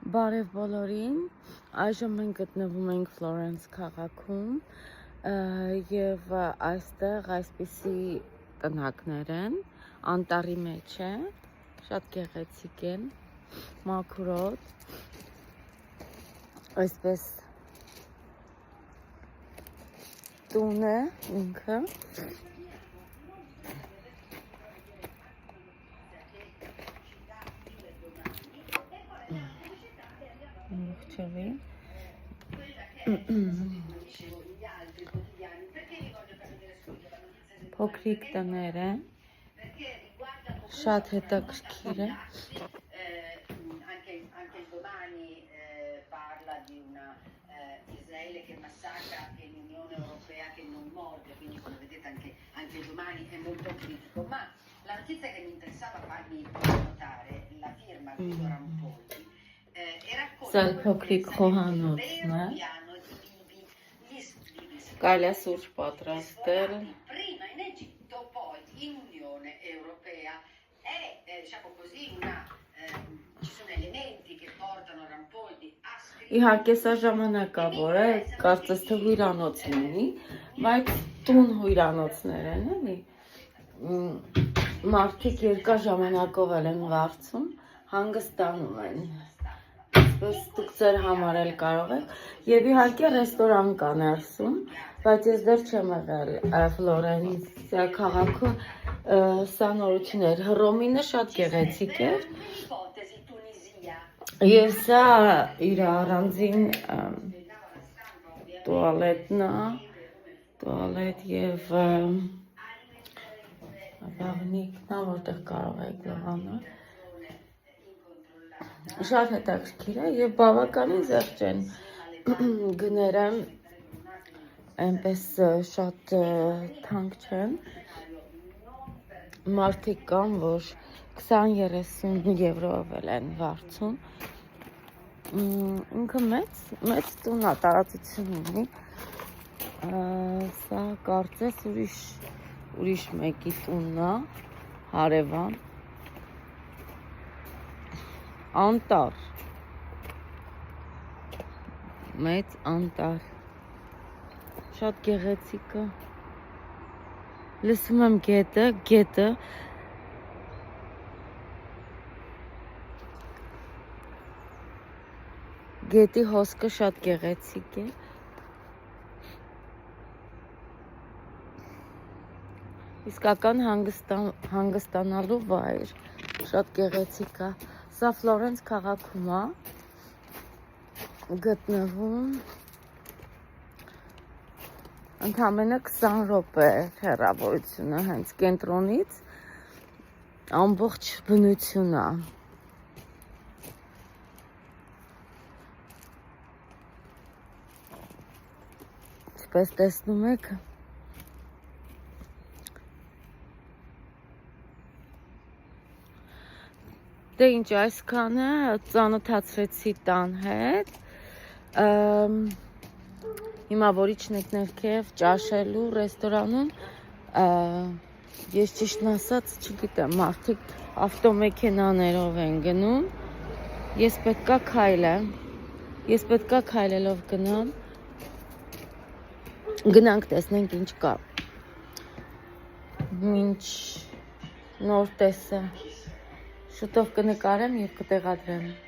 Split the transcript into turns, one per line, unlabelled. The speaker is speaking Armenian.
Բարև բոլորին, այժմ մենք գտնվում ենք Ֆլորենս քաղաքում և այստեղ այսպիսի տնակներ են, անտառի մեջ է, շատ գեղեցիկ են, մաքուր, այսպես տուն է ինքը, փոքրիկ տներ են, շատ հետաքրքիր է,
Israele che massacra e l'Unione Europea che non morde, quindi come vedete anche domani è molto critico, ma la notizia che mi interessava farvi notare, la firma di Rampoldi, era
piano di Կարելի է սուրճ պատրաստել
prima in Egitto, poi in Unione Europea. È diciamo così ci sono elementi che portano Rampoldi a
Իհարկե սա ժամանակավոր է, կարծես թե հյուրանոց լինի, բայց տուն հյուրանոցներ են, էլի։ Մարդիկ երկար ժամանակով են վարձում, հանգստանում են։ Այսպես դուք ձեր համար էլ կարող եք, եւ իհարկե ռեստորան կա ներսում, բայց ես դեռ չեմ եղել Ֆլորենսիա քաղաքում, սա նորություն էր, Հռոմինը շատ գեղեցիկ էր։ Եվ սա իր առանձին տուալետն է, տուալետ եւ բաղնիկն է, որտեղ կարող եք լողանալ։ Շատ հետաքրքիր է եւ բավականին զեղչ են գները, այնպես շատ թանկ չեն։ Մարդիկ կան, որ 20-30 եվրոով են վարձում։ Ինքը մեծ տուն է, տարածություն ունի, սա կարծես ուրիշ մեկի տունն է, հարևան, անտառ, մեծ անտառ, շատ գեղեցիկ է, լսում եմ գետը, Գետի հոսքը շատ գեղեցիկ է։ Իսկական հանգստանալու վայր, շատ գեղեցիկ է։ Սա Ֆլորենս քաղաքում է գտնվում, ընդամենը 20 րոպե հեռավորությունը հենց կենտրոնից, ամբողջ բնություն է։ Պես տեսնում եք, դե ինչ այսքանը ծանոթացրեցի տան հետ, հիմա որ իջնեք ներքև ճաշելու ռեստորանում, ես ճիշտն ասած չգիտեմ, մարդիկ ավտոմեքենաներով են գնում, ես պետքա քայլելով գնամ, գնանք տեսնենք ինչ կա, մինչ նոր տեսը, շուտով կնկարեմ և կտեղադրեմ։